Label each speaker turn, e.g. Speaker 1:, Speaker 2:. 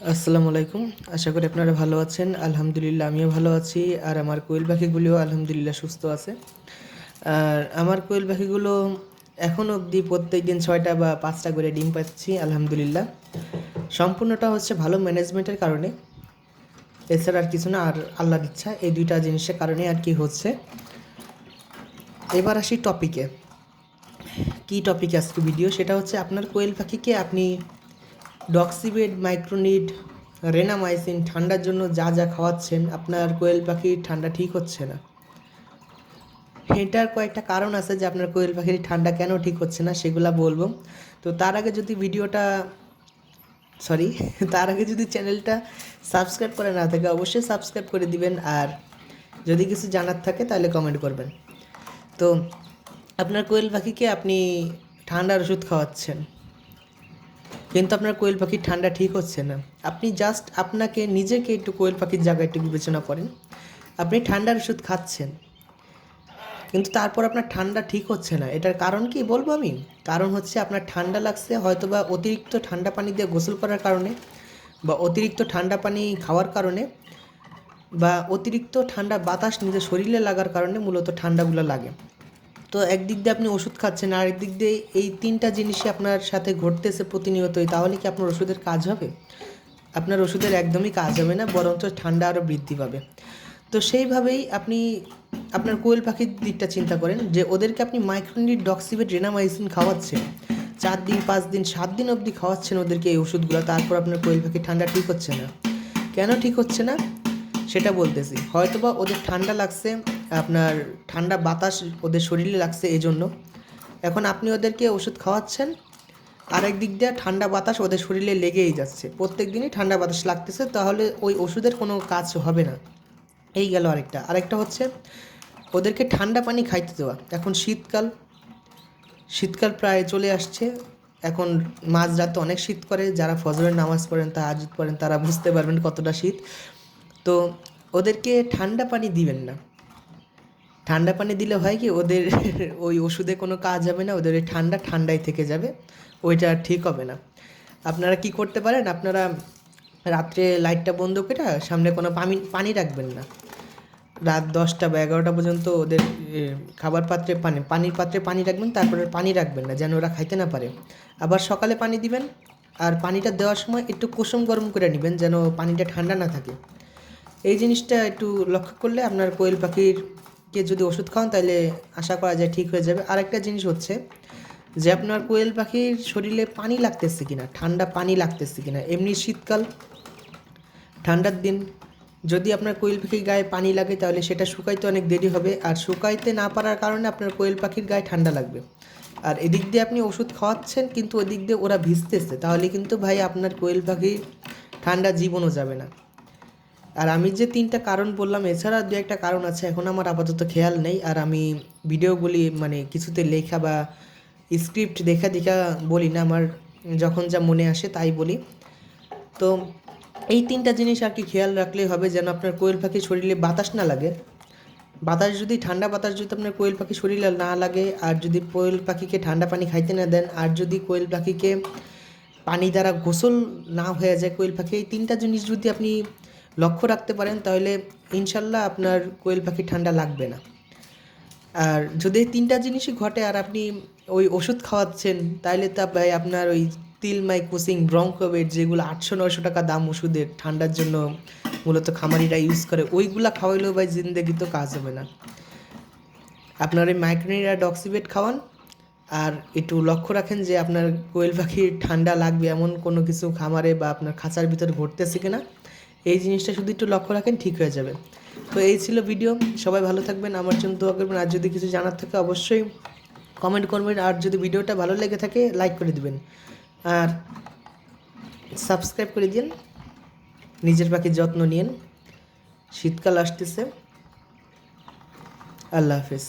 Speaker 1: আসসালামু আলাইকুম। আশা করি আপনারা ভালো আছেন। আলহামদুলিল্লাহ আমিও ভালো আছি। আর আমার কোয়েল পাখিগুলিও আলহামদুলিল্লাহ সুস্থ আছে। আর আমার কোয়েল পাখিগুলো এখনও অবধি প্রত্যেকদিন ৬টা বা ৫টা করে ডিম পাচ্ছি আলহামদুলিল্লাহ। সম্পূর্ণটা হচ্ছে ভালো ম্যানেজমেন্টের কারণে, এছাড়া আর কিছু না। আর আল্লাহর ইচ্ছা, এই ২টা জিনিসের কারণে আর কি হচ্ছে। এবার আসি টপিকে। কী টপিকে আজকে ভিডিও, সেটা হচ্ছে আপনার কোয়েল পাখিকে আপনি ডক্সিবেড, মাইক্রোনিড, রেনামাইসিন ঠান্ডার জন্য যা যা খাওয়াচ্ছেন, আপনার কোয়েল পাখির ঠান্ডা ঠিক হচ্ছে না। এটার কয়েকটা কারণ আছে যে আপনার কোয়েল পাখির ঠান্ডা কেন ঠিক হচ্ছে না, সেগুলা বলবো। তো তার আগে যদি তার আগে যদি চ্যানেলটা সাবস্ক্রাইব করে না থাকে অবশ্যই সাবস্ক্রাইব করে দিবেন। আর যদি কিছু জানার থাকে তাহলে কমেন্ট করবেন। তো আপনার কোয়েল পাখিকে আপনি ঠান্ডার ওষুধ খাওয়াচ্ছেন, কিন্তু আপনার কোয়েল পাখির ঠান্ডা ঠিক হচ্ছে না। আপনি জাস্ট আপনাকে নিজেকে একটু কোয়েল পাখির জায়গায় একটু বিবেচনা করেন। আপনি ঠান্ডার ওষুধ খাচ্ছেন, কিন্তু তারপর আপনার ঠান্ডা ঠিক হচ্ছে না। এটার কারণ কি বলবো আমি? কারণ হচ্ছে আপনার ঠান্ডা লাগছে হয়তোবা অতিরিক্ত ঠান্ডা পানি দিয়ে গোসল করার কারণে, বা অতিরিক্ত ঠান্ডা পানি খাওয়ার কারণে, বা অতিরিক্ত ঠান্ডা বাতাস নিজের শরীরে লাগার কারণে মূলত ঠান্ডাগুলো লাগে। তো একদিক দিয়ে আপনি ওষুধ খাচ্ছেন, আর একদিক দিয়ে এই ৩টা জিনিসই আপনার সাথে ঘটতেছে প্রতিনিয়তই, তাহলে কি আপনার ওষুধের কাজ হবে? আপনার ওষুধের একদমই কাজ হবে না, বরঞ্চ ঠান্ডা আরও বৃদ্ধি পাবে। তো সেইভাবেই আপনি আপনার কোয়েল পাখির দিকটা চিন্তা করেন, যে ওদেরকে আপনি মাইক্রোনিড, ডক্সিবেট, রেনামাইসিন খাওয়াচ্ছেন ৪ দিন, ৫ দিন, ৭ দিন অবধি খাওয়াচ্ছেন ওদেরকে এই ওষুধগুলো, তারপর আপনার কোয়েল পাখির ঠান্ডা ঠিক হচ্ছে না। কেন ঠিক হচ্ছে না সেটা বলতেছি। হয়তোবা ওদের ঠান্ডা লাগছে, আপনার ঠান্ডা বাতাস ওদের শরীরে লাগছে এই জন্য। এখন আপনি ওদেরকে ওষুধ খাওয়াচ্ছেন, আরেক দিক দিয়ে ঠান্ডা বাতাস ওদের শরীরে লেগেই যাচ্ছে, প্রত্যেক দিনই ঠান্ডা বাতাস লাগতেছে, তাহলে ওই ওষুধের কোনো কাজ হবে না। এই গেল আরেকটা হচ্ছে ওদেরকে ঠান্ডা পানি খাইতে দেওয়া। এখন শীতকাল প্রায় চলে আসছে। এখন মাঝরাতে অনেক শীত করে, যারা ফজরের নামাজ পড়েন, তাহাজ্জুদ পড়েন, তারা বুঝতে পারবেন কতটা শীত। তো ওদেরকে ঠান্ডা পানি দিবেন না। ঠান্ডা পানি দিলে হয় কি, ওদের ওই ওষুধে কোনো কাজ হবে না, ওদের ওই ঠান্ডাই থেকে যাবে, ওইটা আর ঠিক হবে না। আপনারা কি করতে পারেন, আপনারা রাত্রে লাইটটা বন্ধ করে সামনে কোনো পানি রাখবেন না। রাত 10টা বা 11টা পর্যন্ত ওদের খাবার পাত্রে পানির পাত্রে পানি রাখবেন, তারপরে পানি রাখবেন না, যেন ওরা খাইতে না পারে। আবার সকালে পানি দিবেন, আর পানিটা দেওয়ার সময় একটু কুসুম গরম করে নেবেন, যেন পানিটা ঠান্ডা না থাকে। এই জিনিসটা একটু লক্ষ্য করলে আপনার কোয়েল পাখিরকে যদি ওষুধ খাওয়ান, তাহলে আশা করা যায় ঠিক হয়ে যাবে। আরেকটা জিনিস হচ্ছে যে আপনার কোয়েল পাখির শরীরে পানি লাগতেছে কিনা, ঠান্ডা পানি লাগতেছে কিনা। এমনি শীতকাল, ঠান্ডার দিন যদি আপনার কোয়েল পাখির গায়ে পানি লাগে, তাহলে সেটা শুকাইতে অনেক দেরি হবে, আর শুকাইতে না পারার কারণে আপনার কোয়েল পাখির গায়ে ঠান্ডা লাগবে। আর এদিক দিয়ে আপনি ওষুধ খাওয়াচ্ছেন, কিন্তু ওদিক দিয়ে ওরা ভিজতেছে, তাহলে কিন্তু ভাই আপনার কোয়েল পাখির ঠান্ডা জীবনও যাবে না। আর আমি যে 3টা কারণ বললাম, এছাড়া 2-একটা কারণ আছে, এখন আমার আপাতত খেয়াল নেই। আর আমি ভিডিওগুলি মানে কিছুতে লেখা বা স্ক্রিপ্ট দেখা দেখা বলি না, আমার যখন যা মনে আসে তাই বলি। তো এই 3টা জিনিস আর কি খেয়াল রাখলেই হবে, যেন আপনার কোয়েল পাখির শরীরে বাতাস না লাগে। ঠান্ডা বাতাস যদি আপনার কোয়েল পাখির শরীরে না লাগে, আর যদি কোয়েল পাখিকে ঠান্ডা পানি খাইতে না দেন, আর যদি কোয়েল পাখিকে পানি দ্বারা গোসল না হয়ে যায় কোয়েল পাখি, এই 3টা জিনিস যদি আপনি লক্ষ্য রাখতে পারেন, তাহলে ইনশাল্লাহ আপনার কোয়েল পাখি ঠান্ডা লাগবে না। আর যদি এই 3টা জিনিসই ঘটে আর আপনি ওই ওষুধ খাওয়াচ্ছেন, তাহলে তা ভাই আপনার ওই তিলমাইকুসিং, ব্রঙ্কোভেট, যেগুলো 800-900 টাকা দাম ওষুধের ঠান্ডার জন্য মূলত খামারিরা ইউজ করে, ওইগুলা খাওয়াইলেও ভাই জিন্দেগি তো কাজ হবে না। আপনার ওই মাইক্রোনিড আর ডক্সিবেট খাওয়ান, আর একটু লক্ষ্য রাখেন যে আপনার কোয়েল পাখির ঠান্ডা লাগবে এমন কোনো কিছু খামারে বা আপনার খাঁচার ভিতরে ঘটতেছে কিনা। এই জিনিসটা শুধু একটু লক্ষ্য রাখেন, ঠিক হয়ে যাবে। তো এই ছিল ভিডিও। সবাই ভালো থাকবেন, আমার জন্য দোয়া করবেন। আর যদি কিছু জানার থাকে অবশ্যই কমেন্ট করবেন, আর যদি ভিডিওটা ভালো লেগে থাকে লাইক করে দিবেন, আর সাবস্ক্রাইব করে দিন। নিজের পাখির যত্ন নিন, শীতকাল আসতেছে। আল্লাহ হাফেজ।